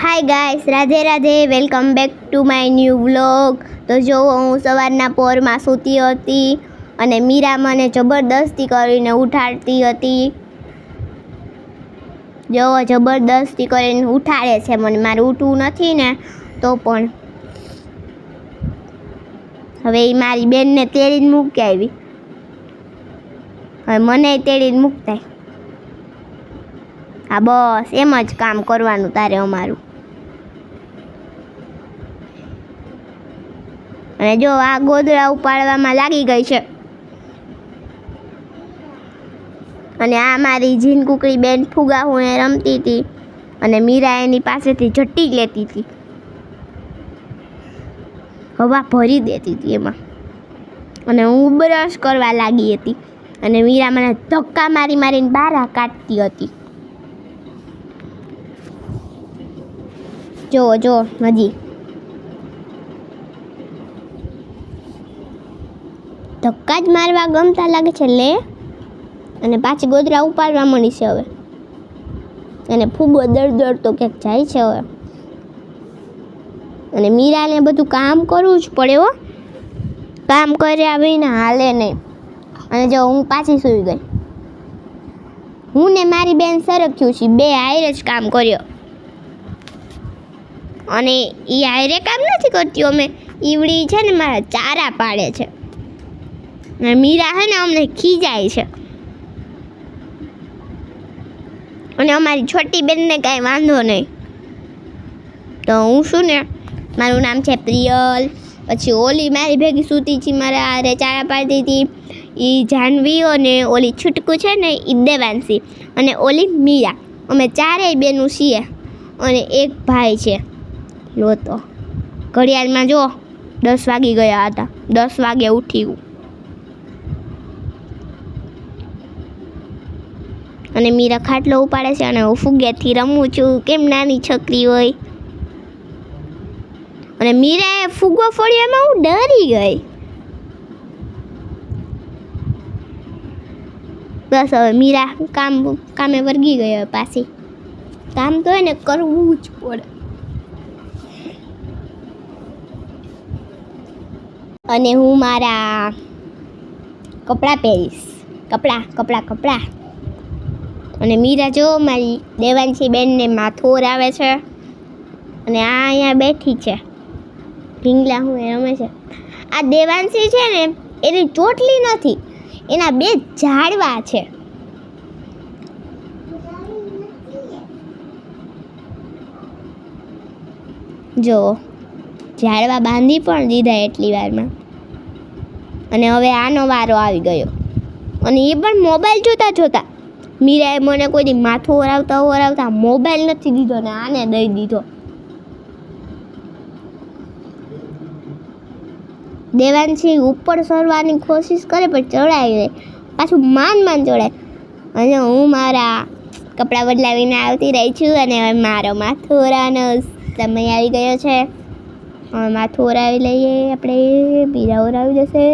Hi guys, Radhe Radhe. Welcome back to my new vlog. તો જો હું સવારના પોરમાં સૂતી હતી અને મીરા મને જબરદસ્તી કરીને ઉઠાડતી હતી. જો જબરદસ્તી કરીને ઉઠાડે છે મને. મારે ઉઠવું નથી ને તો પણ હવે એ મારી બેનને તેડીને મૂકી આવી. હવે મને તેડીને મૂકતા. હા બસ એમ જ કામ કરવાનું તારે અમારું. અને જો આ ગોદડા ઉપાડવામાં લાગી ગઈ છે. અને આ મારી જીન કુકડી બેન ફુગા હું રમતી હતી અને મીરા એની પાસેથી ઝટ્ટી લેતી હતી, હવા ભરી દેતી હતી એમાં. અને હું બ્રશ કરવા લાગી હતી અને મીરા મને ધક્કા મારી મારીને બહાર કાઢતી હતી. જો જો હજી ધક્કા જ મારવા ગમતા લાગે છે લે. અને પાછી ગોદરા ઉપાડવા મળી છે હવે. અને ફૂગો દડ તો ક્યાંક જાય છે હવે. અને મીરાને બધું કામ કરવું જ પડે હો. કામ કર્યા વિના હાલે નહીં. અને જો હું પાછી સૂઈ ગઈ. હું ને મારી બેન સરખ્યું છે, બે હારે જ કામ કર્યો. અને એ હારે કામ નથી કરતી અમે. ઈવડી છે ને મારા ચારા પાડે છે. અને મીરા છે ને અમને ખીજાય છે. અને અમારી છોટી બેનને કાંઈ વાંધો નહીં. તો હું શું ને, મારું નામ છે પ્રિયલ. પછી ઓલી મારી ભેગી સૂતી છે, મારા હારે ચારા પાડતી હતી, એ જાહ્નવી. અને ઓલી છૂટકું છે ને એ દેવાંશી. અને ઓલી મીરા. અમે ચારેય બેનું છીએ. અને એક ભાઈ છે. લો તો ઘડિયાળમાં જો 10 વાગી ગયા હતા. 10 વાગે ઉઠી. અને મીરા ખાટલો ઉપાડે છે અને હું ફુગ્યાથી રમું છું કેમ નાની છોકરી હોય. અને મીરાએ ફુગ્ગો ફોડ્યો એમાં હું ડરી ગઈ. બસ હવે મીરા કામે વર્ગી ગઈ. હવે પાછી કામ તો એને કરવું જ પડે. અને હું મારા કપડાં પહેરીશ. કપડાં. અને મીરા જો મારી દેવાંશી બેનને માથું ઓરાવે છે. અને આ અહીંયા બેઠી છે, ઢીંગલા હું રમે છે. આ દેવાંશી છે ને એની ચોટલી નથી, એના 2 ઝાડવા છે. જો ઝાડવા બાંધી પણ દીધા એટલી વારમાં. અને હવે આનો વારો આવી ગયો. અને એ પણ મોબાઈલ જોતા મીરાએ મને કોઈ દી માથું ઓરાવતા મોબાઈલ નથી દીધો ને આને દઈ દીધો. દેવાંશી ઉપર ચડવાની કોશિશ કરે પણ ચડાય નહીં. પાછું માન ચડાય. અને હું મારા કપડાં બદલાવીને આવતી રહી છું. અને હવે મારો માથું ઓરાવવાનો સમય આવી ગયો છે. હવે માથું ઓરાવી લઈએ આપણે. મીરા ઓરાવી જશે.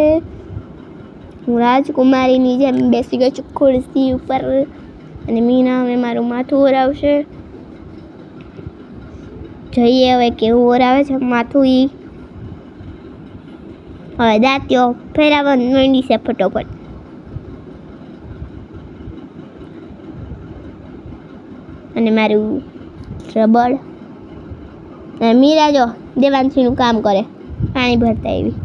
હું રાજકુમારીની જેમ બેસી ગઈ છું ખુરશી ઉપર. અને મીના હવે મારું માથું ઓરાવશે. જોઈએ હવે કેવું ઓરાવે છે માથું ઈ. હવે દાંતિયો ફેરવવાનું માંડી છે ફટોફટ. અને મારું રબડ. અને મીરા જો દેવાંશીનું કામ કરે, પાણી ભરતા એવી.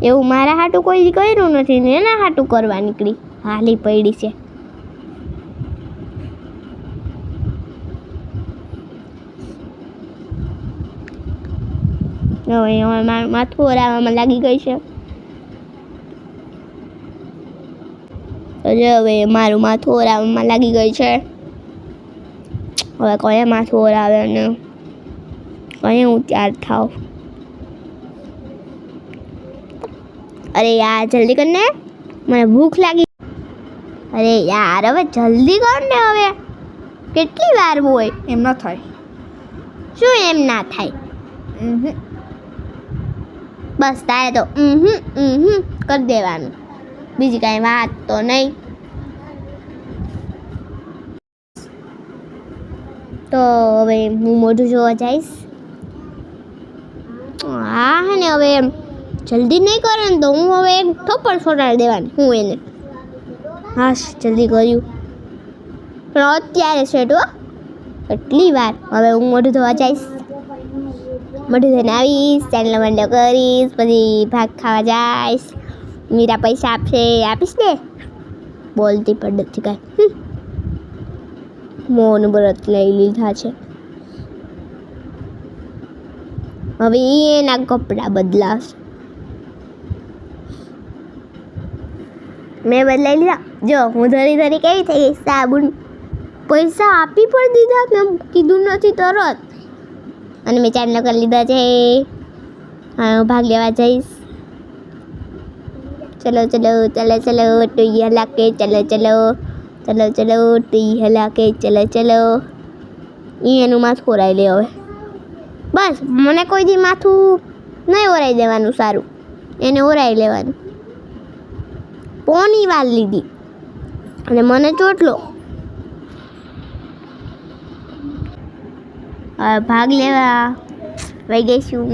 એવું મારા હાટું કોઈ કર્યું નથી ને એના હાટું કરવા નીકળી. હાલી પડી છે. હવે મારું માથું ઓરાવવામાં લાગી ગઈ છે. હવે મારું માથું ઓરાવવામાં લાગી ગઈ છે. હવે કયા માથું ઓરાવે ને કયા હું તૈયાર થાવ. અરે યાર જલ્દી કર ને, મને ભૂખ લાગી. અરે યાર હવે જલ્દી કર ને. હવે કેટલી વાર હોય? એમ ના થાય. શું એમ ના થાય? બસ તારે તો કરી દેવાનું, બીજી કાંઈ વાત તો નહીં. તો હવે હું મોઢું જોવા જઈશ. હા હે ને હવે જલ્દી નહીં કરે ને તો હું હવે એક થપ્પડ છોડાડી દેવાની હું એને. હા જલ્દી કર્યું પણ અત્યારે સેટ હો એટલી વાર. હવે હું મોઢું ધોવા જઈશ. મોઢું ધોઈને આવીશ, ચાંદલો મંડો કરીશ, પછી ભાગ ખાવા જઈશ. મીરા પૈસા આપીશ ને. બોલતી પણ નથી કાંઈ. મૌન વ્રત લઈ લીધા છે. હવે એના કપડાં બદલાશે. મેં બદલાઈ લીધા. જો હું ધરી કેવી થઈ ગઈ. સાબુન પૈસા આપી પણ દીધા, મેં કીધું નથી તરત. અને મેં ચાંદલો કરી લીધા છે. હા હું ભાગ લેવા જઈશ. ચલો ચલો ચલો ચલો તું હલા કે ચલો ચલો ચલો ચલો તું હલા કે ચલો ચલો. એનું માથું ઓરાઈ લે હવે. બસ મને કોઈ દી માથું નહીં ઓરાઈ દેવાનું. સારું એને ઓરાઈ લેવાનું. પોની વાર લીધી અને મને ચોટલો. ભાગ લેવા વહી ગઈશું.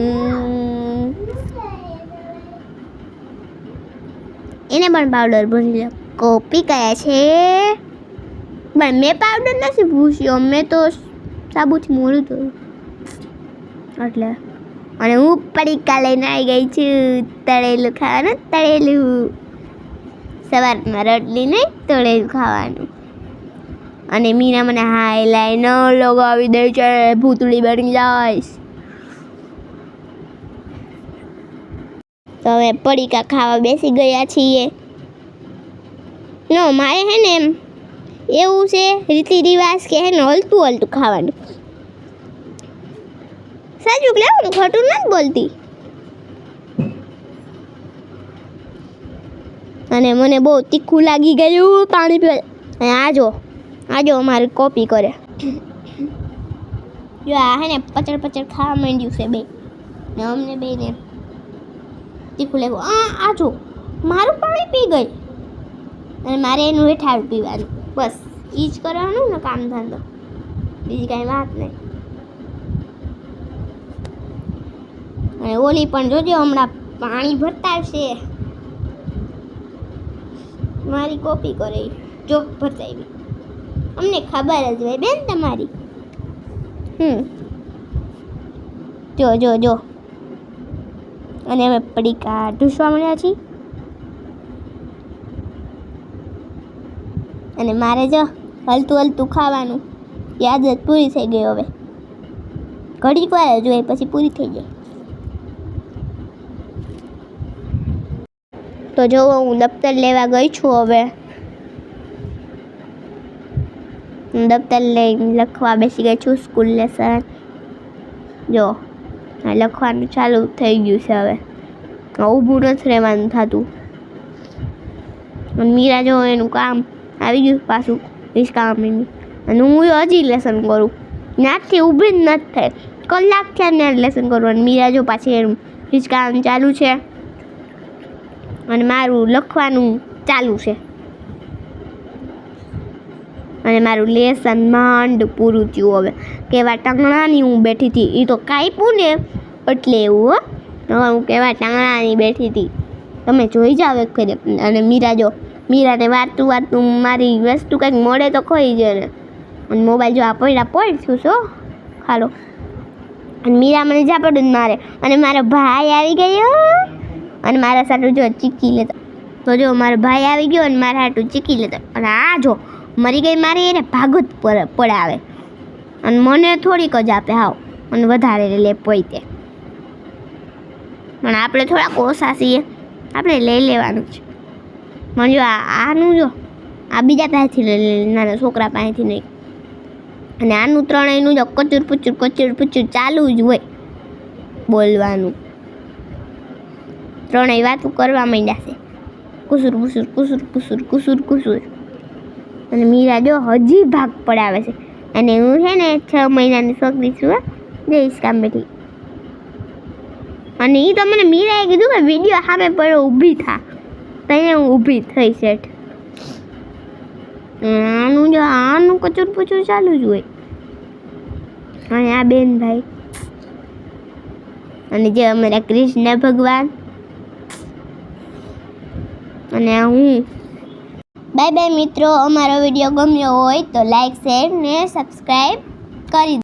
એને પણ પાવડર ભરી લે. કોપી કયા છે પણ મેં પાવડર નથી ભૂસ્યો. મેં તો સાબુથી મોડું થયું એટલે. અને હું પડીકા લઈને આવી ગઈ છું. તળેલું ખાવાનું. તળેલું સવારમાં રોટલી નહીં તળેલું ખાવાનું. અને મીના મને હાઈલાઇનર લગાવી દે છે. ભૂતળી બની જાયશ. તો હવે પડીકા ખાવા બેસી ગયા છીએ. નો મારે હે ને એમ એવું છે રીતિ રિવાજ કે હે ને હલતું હલતું ખાવાનું. સાચું કે હું ખોટું નથી બોલતી. અને મને બહુ તીખું લાગી ગયું પાણી પીવા. અને આજો અમારી કોપી કરે. જો આ હે ને પચડ ખાવા માંડ્યું છે બે ને અમને બે ને તીખું લાગ્યું. આજો મારું પાણી પી ગઈ. અને મારે એનું હેઠાળ પીવાનું. બસ એ જ કરવાનું ને કામ ધંધો. બીજી કાંઈ વાત નહીં. અને ઓલી પણ જોજો હમણાં પાણી ભરતા આવશે. મારી કોપી કરે જો ભરતાવી. અમને ખબર જ હોય બેન તમારી. જો અને અમે પડીકા ઢૂસવા મળ્યા છીએ. અને મારે જો હલતું ખાવાનું. યાદ જ પૂરી થઈ ગઈ. હવે ઘડીક વાર જ હોય પછી પૂરી થઈ જાય. તો જો હું દફતર લેવા ગઈ છું. હવે દફતર લઈને લખવા બેસી ગઈ છું. સ્કૂલ લેસન જો લખવાનું ચાલુ થઈ ગયું છે. હવે ઊભું નથી રહેવાનું થતું. અને મીરા જો એનું કામ આવી ગયું પાછું હિસકામીનું. અને હું હજી લેસન કરું. નાથી ઊભી જ નથી થાય. કલાક થયા ને લેસન કરું. અને મીરા જો પાછી એનું હિસકામ ચાલુ છે. અને મારું લખવાનું ચાલુ છે. અને મારું લેસન માંડ પૂરું થયું. હવે કેવા ટંગણાની હું બેઠી હતી. એ તો કાપ્યું ને એટલે એવું હવે હું કેવા ટંગણાની બેઠી હતી. તમે જોઈ જાઓ એક ફેરે. અને મીરાને વાતું મારી વસ્તુ કંઈક મળે તો ખોઈ જાય ને. અને મોબાઈલ જો આ પડ્યું છું ખાલો. અને મીરા મને ઝાપડું જ મારે. અને મારો ભાઈ આવી ગયો અને મારા સાટું જો ચીકી લેતો. તો જો મારો ભાઈ આવી ગયો અને મારા હાટું ચીકી લેતો. અને આ જો મરી ગઈ મારી એને ભાગું જ પડાવે. અને મને થોડીક જ આપે હાવ. અને વધારે લે પોઈતે. પણ આપણે થોડાક ઓછા છીએ. આપણે લઈ લેવાનું છે. મને જો આનું જો આ બીજા પાસેથી લઈ લે. નાના છોકરા પાસેથી નહીં. અને આનું ત્રણેયનું જો કચુર પૂચુર ચાલુ જ હોય બોલવાનું. ત્રણેય વાતું કરવા માંડ્યા છે. કુસુર. અને મીરા જો હજી ભાગ પડાવે છે. અને હું છે ને 6 મહિનાની છોકરી છું. જઈશ કામ બેઠી. અને એ તો મને મીરાએ કીધું કે વિડીયો સામે પડ્યો ઊભી થા. તો અહીંયા હું ઊભી થઈ સેટ. આનું કચુર પૂચુર ચાલુ જ હોય. અને આ બેન ભાઈ અને જે અમારા કૃષ્ણ ભગવાન અને આ હું. બાય બાય મિત્રો. અમારો વિડીયો ગમ્યો હોય તો લાઈક શેર ને સબસ્ક્રાઈબ કરી